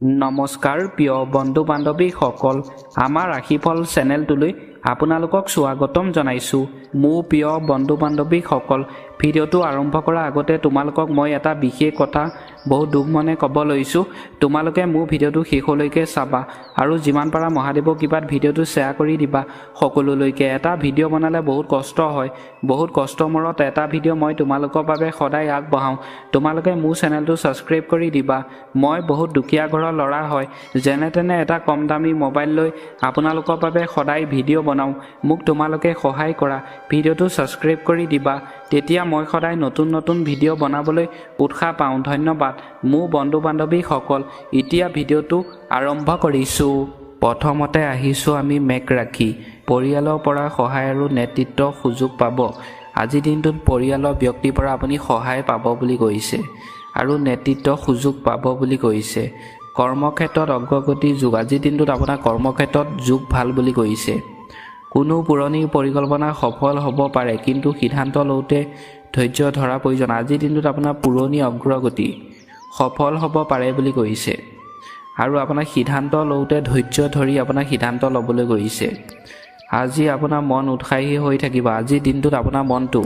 নমস্কাৰ প্ৰিয় বন্ধু বান্ধৱীসকল, আমাৰ ৰাশিফল চেনেলটোলৈ আপোনালোকক স্বাগতম জনাইছোঁ। মোৰ প্ৰিয় বন্ধু বান্ধৱীসকল, ভিডিঅ'টো আৰম্ভ কৰাৰ আগতে তোমালোকক মই এটা বিশেষ কথা বহুত দুখ মনে ক'ব লৈছোঁ। তোমালোকে মোৰ ভিডিঅ'টো শেষলৈকে চাবা আৰু যিমান পাৰা মহাদেৱৰ কৃপাত ভিডিঅ'টো শ্বেয়াৰ কৰি দিবা সকলোলৈকে। এটা ভিডিঅ' বনালে বহুত কষ্ট হয়, বহুত কষ্টৰ মূৰত এটা ভিডিঅ' মই তোমালোকৰ বাবে সদায় আগবঢ়াওঁ। তোমালোকে মোৰ চেনেলটো ছাবস্ক্ৰাইব কৰি দিবা। মই বহুত দুখীয়া ঘৰৰ ল'ৰা হয়, যেনে তেনে এটা কম দামী মোবাইল লৈ আপোনালোকৰ বাবে সদায় ভিডিঅ' বনাওঁ। মোক তোমালোকে সহায় কৰা, ভিডিঅ'টো ছাবস্ক্ৰাইব কৰি দিবা, তেতিয়া মই সদায় নতুন নতুন ভিডিঅ' বনাবলৈ উৎসাহ পাওঁ। ধন্যবাদ মোৰ বন্ধু বান্ধৱীসকল। এতিয়া ভিডিঅ'টো আৰম্ভ কৰিছোঁ। প্ৰথমতে আহিছোঁ আমি মেঘ ৰাশি। পৰিয়ালৰ পৰা সহায় আৰু নেতৃত্বৰ সুযোগ পাব। আজিৰ দিনটোত পৰিয়ালৰ ব্যক্তিৰ পৰা আপুনি সহায় পাব বুলি কৈছে আৰু নেতৃত্বৰ সুযোগ পাব বুলি কৈছে। কৰ্মক্ষেত্ৰত অগ্ৰগতিৰ যুগ। আজিৰ দিনটোত আপোনাৰ কৰ্মক্ষেত্ৰত যুগ ভাল বুলি কৈছে। কোনো পুৰণি পৰিকল্পনা সফল হ'ব পাৰে, কিন্তু সিদ্ধান্ত লওঁতে ধৈৰ্য ধৰা প্ৰয়োজন। আজিৰ দিনটোত আপোনাৰ পুৰণি অগ্ৰগতি সফল হ'ব পাৰে বুলি কৈছে আৰু আপোনাৰ সিদ্ধান্ত লওঁতে ধৈৰ্য ধৰি আপোনাৰ সিদ্ধান্ত ল'বলৈ কৈছে। আজি আপোনাৰ মন উৎসাহী হৈ থাকিব। আজিৰ দিনটোত আপোনাৰ মনটো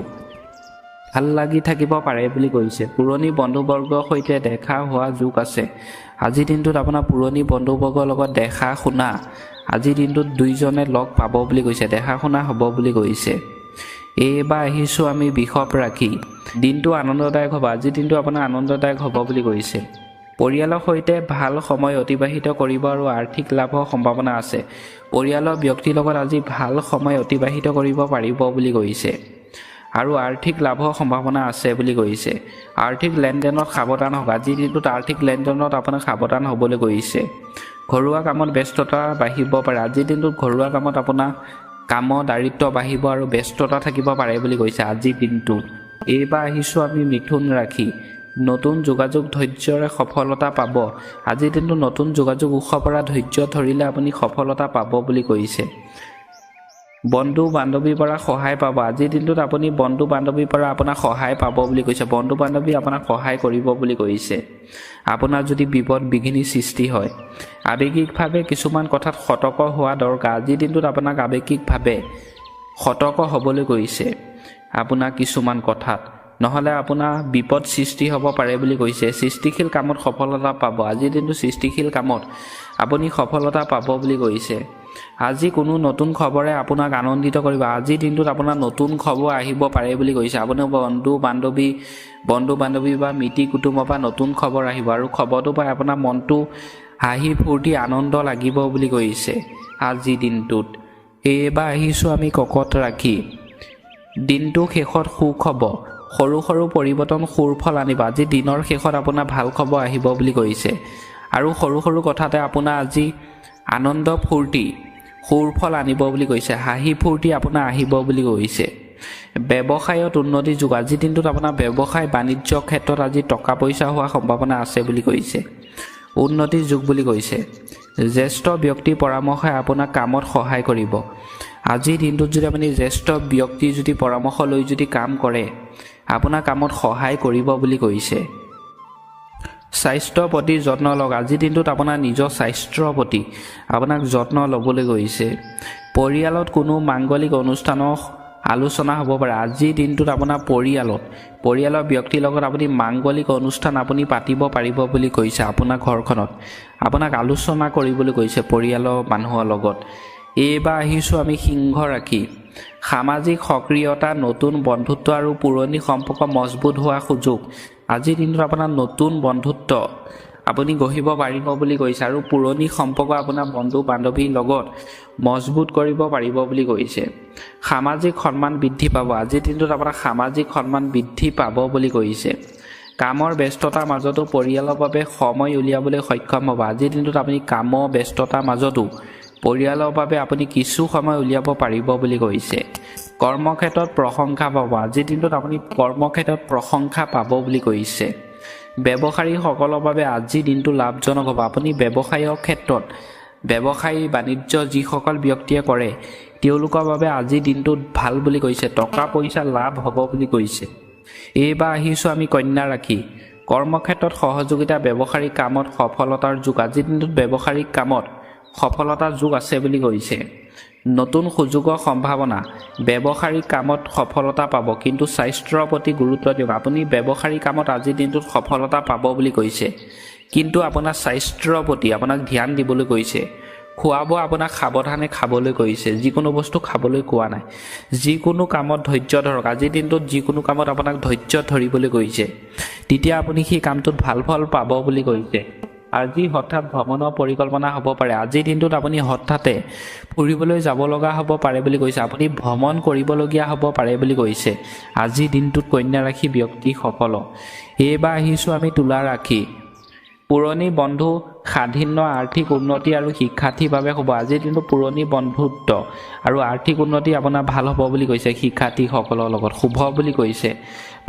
ভাল লাগি থাকিব পাৰে বুলি কৈছে। পুৰণি বন্ধুবৰ্গৰ সৈতে দেখা হোৱা যোগ আছে। আজিৰ দিনটোত আপোনাৰ পুৰণি বন্ধুবৰ্গৰ লগত দেখা শুনা আজিৰ দিনটোত দুইজনে লগ পাব বুলি কৈছে, দেখা শুনা হ'ব বুলি কৈছে। এইবাৰ আহিছোঁ আমি বৃষভ ৰাশি। দিনটো আনন্দদায়ক হ'ব। আজিৰ দিনটো আপোনাৰ আনন্দদায়ক হ'ব বুলি কৈছে। পৰিয়ালৰ সৈতে ভাল সময় অতিবাহিত কৰিব আৰু আৰ্থিক লাভৰ সম্ভাৱনা আছে। পৰিয়ালৰ ব্যক্তিৰ লগত আজি ভাল সময় অতিবাহিত কৰিব পাৰিব বুলি কৈছে আৰু আৰ্থিক লাভৰ সম্ভাৱনা আছে বুলি কৈছে। আৰ্থিক লেনদেনত সাৱধান হ'ব। আজিৰ দিনটোত আৰ্থিক লেনদেনত আপোনাৰ সাৱধান হ'বলৈ কৈছে। ঘৰুৱা কামত ব্যস্ততা বাঢ়িব পাৰে। আজিৰ দিনটোত ঘৰুৱা কামত আপোনাৰ কামৰ দায়িত্ব বাঢ়িব আৰু ব্যস্ততা থাকিব পাৰে বুলি কৈছে আজিৰ দিনটোত। এইবাৰ আহিছোঁ আমি মিথুন ৰাশি। নতুন যোগাযোগ ধৈৰ্যৰে সফলতা পাব। আজিৰ দিনটোত নতুন যোগাযোগ উৎসৰ পৰা ধৈৰ্য ধৰিলে আপুনি সফলতা পাব বুলি কৈছে। বন্ধু বান্ধৱীৰ পৰা সহায় পাব। আজিৰ দিনটোত আপুনি বন্ধু বান্ধৱীৰ পৰা আপোনাৰ সহায় পাব বুলি কৈছে। বন্ধু বান্ধৱী আপোনাক সহায় কৰিব বুলি কৈছে। আপোনাৰ যদি বিপদ বিঘিনিৰ সৃষ্টি হয়, আৱেগিকভাৱে কিছুমান কথাত সতৰ্ক হোৱা দৰকাৰ। আজিৰ দিনটোত আপোনাক আৱেগিকভাৱে সতৰ্ক হ'বলৈ কৈছে আপোনাৰ কিছুমান কথাত, নহ'লে আপোনাৰ বিপদ সৃষ্টি হ'ব পাৰে বুলি কৈছে। সৃষ্টিশীল কামত সফলতা পাব। আজিৰ দিনটো সৃষ্টিশীল কামত আপুনি সফলতা পাব বুলি কৈছে। আজি কোনো নতুন খবৰে আপোনাক আনন্দিত কৰিব। আজিৰ দিনটোত আপোনাৰ নতুন খবৰ আহিব পাৰে বুলি কৈছে। আপোনাৰ বন্ধু বান্ধৱী বা মিতিৰ কুটুমৰ পৰা নতুন খবৰ আহিব আৰু খবৰটো পাই আপোনাৰ মনটো হাঁহি ফূৰ্তি আনন্দ লাগিব বুলি কৈছে আজিৰ দিনটোত। এইবাৰ আহিছোঁ আমি কৰ্কট ৰাশি। দিনটো শেষত সুখ হ'ব। সৰু সৰু পৰিৱৰ্তন সুফল আনিব। আজি দিনৰ শেষত আপোনাৰ ভাল খবৰ আহিব বুলি কৈছে আৰু সৰু সৰু কথাতে আপোনাৰ আজি আনন্দ ফূৰ্তি সুফল আনিব বুলি কৈছে। হাঁহি ফূৰ্তি আপোনাৰ আহিব বুলি কৈছে। ব্যৱসায়ত উন্নতিৰ যুগ। আজিৰ দিনটোত আপোনাৰ ব্যৱসায় বাণিজ্য ক্ষেত্ৰত আজি টকা পইচা হোৱাৰ সম্ভাৱনা আছে বুলি কৈছে। উন্নতিৰ যুগ বুলি কৈছে। জ্যেষ্ঠ ব্যক্তিৰ পৰামৰ্শই আপোনাক কামত সহায় কৰিব। আজিৰ দিনটোত যদি আপুনি জ্যেষ্ঠ ব্যক্তিৰ যদি পৰামৰ্শ লৈ যদি কাম কৰে, আপোনাৰ কামত সহায় কৰিব বুলি কৈছে। স্বাস্থ্যৰ প্ৰতি যত্ন লওক। আজিৰ দিনটোত আপোনাৰ নিজৰ স্বাস্থ্যৰ প্ৰতি আপোনাক যত্ন ল'বলৈ কৈছে। পৰিয়ালত কোনো মাংগলিক অনুষ্ঠানৰ আলোচনা হ'ব পাৰে। আজিৰ দিনটোত আপোনাৰ পৰিয়ালৰ ব্যক্তিৰ লগত আপুনি মাংগলিক অনুষ্ঠান আপুনি পাতিব পাৰিব বুলি কৈছে। আপোনাৰ ঘৰখনত আপোনাক আলোচনা কৰিবলৈ কৈছে পৰিয়ালৰ মানুহৰ লগত। এইবাৰ আহিছোঁ আমি সিংহ ৰাশি। সামাজিক সক্ৰিয়তা, নতুন বন্ধুত্ব আৰু পুৰণি সম্পৰ্ক মজবুত হোৱা সুযোগ। আজিৰ দিনটোত আপোনাৰ নতুন বন্ধুত্ব আপুনি গঢ়িব পাৰিব বুলি কৈছে আৰু পুৰণি সম্পৰ্ক আপোনাৰ বন্ধু বান্ধৱীৰ লগত মজবুত কৰিব পাৰিব বুলি কৈছে। সামাজিক সন্মান বৃদ্ধি পাব। আজিৰ দিনটোত আপোনাৰ সামাজিক সন্মান বৃদ্ধি পাব বুলি কৈছে। কামৰ ব্যস্ততাৰ মাজতো পৰিয়ালৰ বাবে সময় উলিয়াবলৈ সক্ষম হ'ব। আজিৰ দিনটোত আপুনি কামৰ ব্যস্ততাৰ মাজতো পৰিয়ালৰ বাবে আপুনি কিছু সময় উলিয়াব পাৰিব বুলি কৈছে। কৰ্মক্ষেত্ৰত প্ৰশংসা পাব। আজিৰ দিনটোত আপুনি কৰ্মক্ষেত্ৰত প্ৰশংসা পাব বুলি কৈছে। ব্যৱসায়ীসকলৰ বাবে আজিৰ দিনটো লাভজনক হ'ব। আপুনি ব্যৱসায়ৰ ক্ষেত্ৰত ব্যৱসায়ী বাণিজ্য যিসকল ব্যক্তিয়ে কৰে তেওঁলোকৰ বাবে আজিৰ দিনটো ভাল বুলি কৈছে। টকা পইচা লাভ হ'ব বুলি কৈছে। এইবাৰ আহিছোঁ আমি কন্যা ৰাশি। কৰ্মক্ষেত্ৰত সহযোগিতা ব্যৱসায়িক কামত সফলতাৰ যোগ আজিৰ দিনটোত ব্যৱসায়িক কামত সফলতাৰ যোগ আছে বুলি কৈছে নতুন সুযোগৰ সম্ভাৱনা ব্যৱসায়িক কামত সফলতা পাব কিন্তু স্বাস্থ্যৰ প্ৰতি গুৰুত্ব দিয়ক আপুনি ব্যৱসায়িক কামত আজিৰ দিনটোত সফলতা পাব বুলি কৈছে কিন্তু আপোনাৰ স্বাস্থ্যৰ প্ৰতি আপোনাক ধ্যান দিবলৈ কৈছে খোৱা বোৱা আপোনাক সাৱধানে খাবলৈ কৈছে যিকোনো বস্তু খাবলৈ কোৱা নাই যিকোনো কামত ধৈৰ্য ধৰক আজিৰ দিনটোত যিকোনো কামত আপোনাক ধৈৰ্য ধৰিবলৈ কৈছে তেতিয়া আপুনি সেই কামটোত ভাল ফল পাব বুলি কৈছে আজি হঠাৎ ভ্ৰমণৰ পৰিকল্পনা হ'ব পাৰে আজিৰ দিনটোত আপুনি হঠাতে ফুৰিবলৈ যাব লগা হ'ব পাৰে বুলি কৈছে আপুনি ভ্ৰমণ কৰিবলগীয়া হ'ব পাৰে বুলি কৈছে আজিৰ দিনটোত কন্যা ৰাশি ব্যক্তিসকল এইবাৰ আহিছোঁ আমি তুলা ৰাশি পুৰণি বন্ধু স্বাধীন্য আৰ্থিক উন্নতি আৰু শিক্ষাৰ্থীৰ বাবে হ'ব আজিৰ দিনটো পুৰণি বন্ধুত্ব আৰু আৰ্থিক উন্নতি আপোনাৰ ভাল হ'ব বুলি কৈছে শিক্ষাৰ্থীসকলৰ লগত শুভ বুলি কৈছে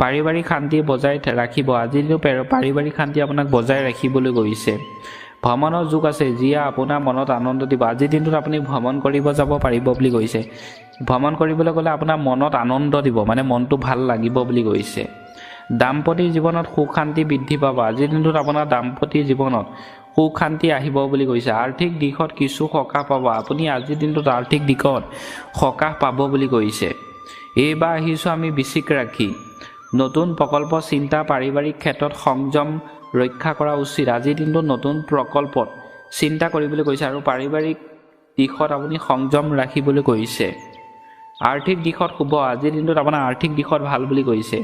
পাৰিবাৰিক শান্তি বজাই ৰাখিব আজিৰ দিনটো পাৰিবাৰিক শান্তি আপোনাক বজাই ৰাখিবলৈ কৈছে ভ্ৰমণৰ যোগ আছে যিয়ে আপোনাৰ মনত আনন্দ দিব আজিৰ দিনটোত আপুনি ভ্ৰমণ কৰিব যাব পাৰিব বুলি কৈছে ভ্ৰমণ কৰিবলৈ গ'লে আপোনাৰ মনত আনন্দ দিব মানে মনটো ভাল লাগিব বুলি কৈছে দাম্পত্য জীৱনত সুখ শান্তি বৃদ্ধি পাব আজিৰ দিনটোত আপোনাৰ দাম্পত্য জীৱনত সুখ শান্তি আহিব বুলি কৈছে আৰ্থিক দিশত কিছু সকাহ পাব আপুনি আজিৰ দিনটোত আৰ্থিক দিশত সকাহ পাব বুলি কৈছে এইবাৰ আহিছোঁ আমি বৃশ্চিক ৰাশি নতুন প্ৰকল্প চিন্তা পাৰিবাৰিক ক্ষেত্ৰত সংযম ৰক্ষা কৰা উচিত আজিৰ দিনটোত নতুন প্ৰকল্পত চিন্তা কৰিবলৈ কৈছে আৰু পাৰিবাৰিক দিশত আপুনি সংযম ৰাখিবলৈ কৈছে আৰ্থিক দিশত শুভ আজিৰ দিনটোত আপোনাৰ আৰ্থিক দিশত ভাল বুলি কৈছে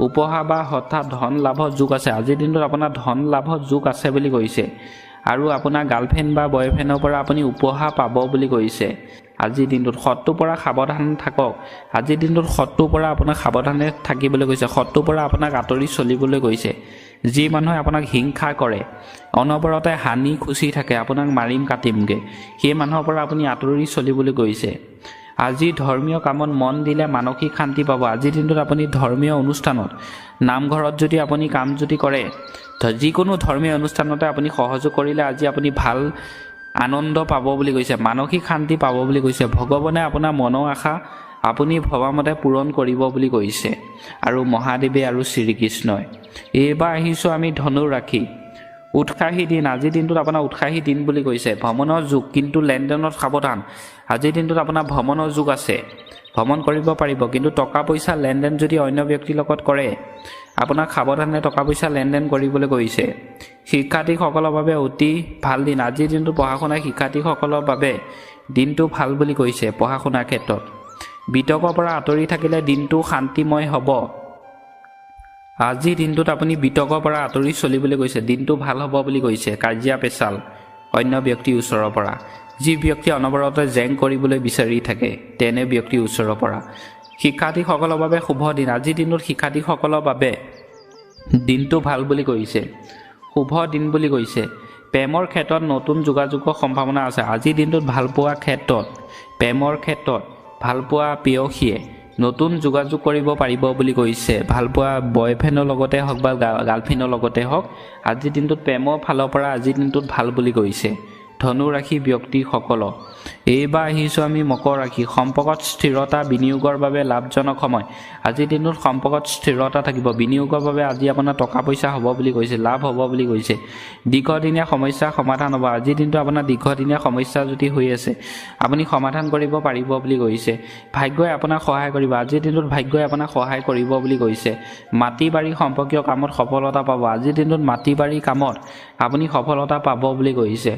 উপহাৰ বা হঠাৎ ধন লাভৰ যোগ আছে আজিৰ দিনটোত আপোনাৰ ধন লাভৰ যোগ আছে বুলি কৈছে আৰু আপোনাৰ গাৰ্লফ্ৰেণ্ড বা বয়ফ্ৰেণ্ডৰ পৰা আপুনি উপহাৰ পাব বুলি কৈছে আজিৰ দিনটোত শত্ৰুৰ পৰা সাৱধান থাকক আজিৰ দিনটোত শত্ৰুৰ পৰা আপোনাক সাৱধানে থাকিবলৈ কৈছে শত্ৰুৰ পৰা আপোনাক আঁতৰি চলিবলৈ কৈছে যি মানুহে আপোনাক হিংসা কৰে অনবৰতে হানি খুচি থাকে আপোনাক মাৰিম কাটিমগৈ সেই মানুহৰ পৰা আপুনি আঁতৰি চলিবলৈ কৈছে আজি ধৰ্মীয় কামত মন দিলে মানসিক শান্তি পাব আজিৰ দিনটোত আপুনি ধৰ্মীয় অনুষ্ঠানত নামঘৰত যদি আপুনি কাম যদি কৰে যিকোনো ধৰ্মীয় অনুষ্ঠানতে আপুনি সহযোগ কৰিলে আজি আপুনি ভাল আনন্দ পাব বুলি কৈছে মানসিক শান্তি পাব বুলি কৈছে ভগৱানে আপোনাৰ মনৰ আশা আপুনি ভবামতে পূৰণ কৰিব বুলি কৈছে আৰু মহাদেৱে আৰু শ্ৰীকৃষ্ণই এইবাৰ আহিছোঁ আমি ধনু ৰাশি উৎসাহী দিন আজিৰ দিনটোত আপোনাৰ উৎসাহী দিন বুলি কৈছে ভ্ৰমণৰ যুগ কিন্তু লেনদেনত সাৱধান আজিৰ দিনটোত আপোনাৰ ভ্ৰমণৰ যুগ আছে ভ্ৰমণ কৰিব পাৰিব কিন্তু টকা পইচা লেনদেন যদি অন্য ব্যক্তিৰ লগত কৰে আপোনাক সাৱধানে টকা পইচা লেনদেন কৰিবলৈ কৈছে শিক্ষাৰ্থীসকলৰ বাবে অতি ভাল দিন আজিৰ দিনটো পঢ়া শুনা শিক্ষাৰ্থীসকলৰ বাবে দিনটো ভাল বুলি কৈছে পঢ়া শুনাৰ ক্ষেত্ৰত বিতৰ্কৰ পৰা আঁতৰি থাকিলে দিনটো শান্তিময় হ'ব আজিৰ দিনটোত আপুনি বিতৰ্কৰ পৰা আঁতৰি চলিবলৈ কৈছে দিনটো ভাল হ'ব বুলি কৈছে কাজিয়া পেচাল অন্য ব্যক্তিৰ ওচৰৰ পৰা যি ব্যক্তি অনবৰতে জেং কৰিবলৈ বিচাৰি থাকে তেনে ব্যক্তিৰ ওচৰৰ পৰা শিক্ষাৰ্থীসকলৰ বাবে শুভ দিন আজিৰ দিনত শিক্ষাৰ্থীসকলৰ বাবে দিনটো ভাল বুলি কৈছে শুভ দিন বুলি কৈছে প্ৰেমৰ ক্ষেত্ৰত নতুন যোগাযোগৰ সম্ভাৱনা আছে আজিৰ দিনটোত ভালপোৱা ক্ষেত্ৰত প্ৰেমৰ ক্ষেত্ৰত ভালপোৱা প্ৰেয়সীয়ে নতুন যোগাযোগ কৰিব পাৰিব বুলি কৈছে ভালপোৱা বয়ফ্ৰেণ্ডৰ লগতে হওক বা গাৰ্লফ্ৰেণ্ডৰ লগতে হওক আজিৰ দিনটোত প্ৰেমৰ ফালৰ পৰা আজিৰ দিনটোত ভাল বুলি কৈছে ধনু ৰাশি ব্যক্তিসকলক এইবাৰ আহিছোঁ আমি মকৰ ৰাশি সম্পৰ্কত স্থিৰতা বিনিয়োগৰ বাবে লাভজনক সময় আজিৰ দিনটোত সম্পৰ্কত স্থিৰতা থাকিব বিনিয়োগৰ বাবে আজি আপোনাৰ টকা পইচা হ'ব বুলি কৈছে লাভ হ'ব বুলি কৈছে দীৰ্ঘদিনীয়া সমস্যা সমাধান হ'ব আজিৰ দিনটো আপোনাৰ দীৰ্ঘদিনীয়া সমস্যা যদি হৈ আছে আপুনি সমাধান কৰিব পাৰিব বুলি কৈছে ভাগ্যই আপোনাক সহায় কৰিব আজিৰ দিনটোত ভাগ্যই আপোনাক সহায় কৰিব বুলি কৈছে মাটি বাৰী সম্পৰ্কীয় কামত সফলতা পাব আজিৰ দিনটোত মাটি বাৰী কামত আপুনি সফলতা পাব বুলি কৈছে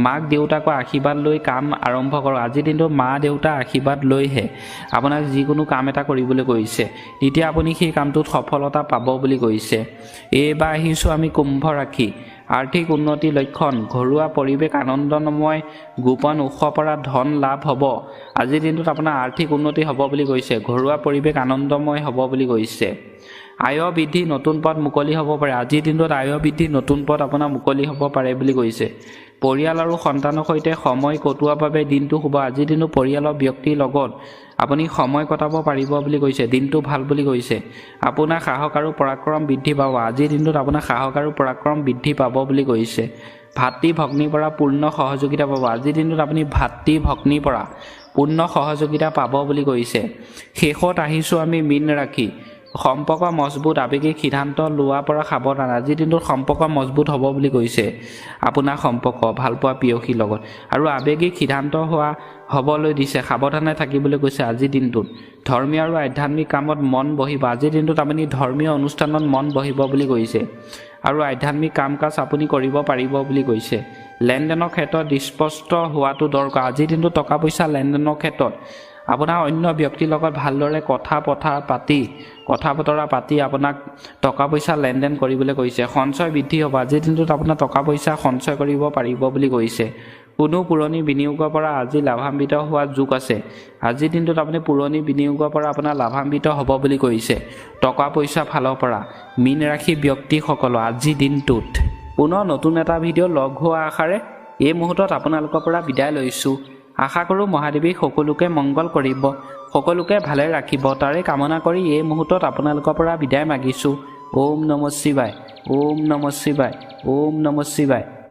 মাক দেউতাকৰ আশীৰ্বাদ লৈ কাম আৰম্ভ কৰক আজিৰ দিনটো মা দেউতাৰ আশীৰ্বাদ লৈহে আপোনাক যিকোনো কাম এটা কৰিবলৈ কৈছে তেতিয়া আপুনি সেই কামটোত সফলতা পাব বুলি কৈছে এইবাৰ আহিছোঁ আমি কুম্ভ ৰাশি আৰ্থিক উন্নতি লক্ষণ ঘৰুৱা পৰিৱেশ আনন্দময় গোপন উৎসৰ পৰা ধন লাভ হ'ব আজিৰ দিনটোত আপোনাৰ আৰ্থিক উন্নতি হ'ব বুলি কৈছে ঘৰুৱা পৰিৱেশ আনন্দময় হ'ব বুলি কৈছে আয় বৃদ্ধি নতুন পথ মুকলি হ'ব পাৰে আজিৰ দিনটোত আয় বৃদ্ধি নতুন পথ আপোনাৰ মুকলি হ'ব পাৰে বুলি কৈছে পৰিয়াল আৰু সন্তানৰ সৈতে সময় কটোৱাৰ বাবে দিনটো শুভ আজিৰ দিনটো পৰিয়ালৰ ব্যক্তিৰ লগত আপুনি সময় কটাব পাৰিব বুলি কৈছে দিনটো ভাল বুলি কৈছে আপোনাৰ সাহস আৰু পৰাক্ৰম বৃদ্ধি পাব আজিৰ দিনটোত আপোনাৰ সাহস আৰু পৰাক্ৰম বৃদ্ধি পাব বুলি কৈছে ভাতৃ ভগ্নীৰ পৰা পূৰ্ণ সহযোগিতা পাব আজিৰ দিনটোত আপুনি ভাতৃ ভগ্নীৰ পৰা পূৰ্ণ সহযোগিতা পাব বুলি কৈছে শেষত আহিছোঁ আমি মীন ৰাশি সম্পৰ্ক মজবুত আৱেগিক সিদ্ধান্ত লোৱাৰ পৰা সাৱধান আজিৰ দিনটোত সম্পৰ্ক মজবুত হ'ব বুলি কৈছে আপোনাৰ সম্পৰ্ক ভালপোৱা প্ৰিয়সীৰ লগত আৰু আৱেগিক সিদ্ধান্ত হ'বলৈ দিছে সাৱধানে থাকিবলৈ কৈছে আজিৰ দিনটোত ধৰ্মীয় আৰু আধ্যাত্মিক কামত মন বহিব আজিৰ দিনটোত আপুনি ধৰ্মীয় অনুষ্ঠানত মন বহিব বুলি কৈছে আৰু আধ্যাত্মিক কাম কাজ আপুনি কৰিব পাৰিব বুলি কৈছে লেনদেনৰ ক্ষেত্ৰত স্পষ্ট হোৱাটো দৰকাৰ আজিৰ দিনটোত টকা পইচা লেনদেনৰ ক্ষেত্ৰত আপোনাৰ অন্য ব্যক্তিৰ লগত ভালদৰে কথা বতৰা পাতি আপোনাক টকা পইচা লেনদেন কৰিবলৈ কৈছে সঞ্চয় বৃদ্ধি হ'ব আজিৰ দিনটোত আপোনাৰ টকা পইচা সঞ্চয় কৰিব পাৰিব বুলি কৈছে কোনো পুৰণি বিনিয়োগৰ পৰা আজি লাভান্বিত হোৱাৰ যোগ আছে আজিৰ দিনটোত আপুনি পুৰণি বিনিয়োগৰ পৰা আপোনাৰ লাভান্বিত হ'ব বুলি কৈছে টকা পইচা ফালৰ পৰা মীন ৰাশি ব্যক্তিসকলৰ আজিৰ দিনটোত পুনৰ নতুন এটা ভিডিঅ' লগ হোৱা আশাৰে এই মুহূৰ্তত আপোনালোকৰ পৰা বিদায় লৈছোঁ আশা কৰোঁ মহাদেৱী সকলোকে মংগল কৰিব সকলোকে ভালে ৰাখিব তাৰে কামনা কৰি এই মুহূৰ্তত আপোনালোকৰ পৰা বিদায় মাগিছোঁ ওম নমঃ শিৱায় ওম নমঃ শিৱায় ওম নমঃ শিৱায়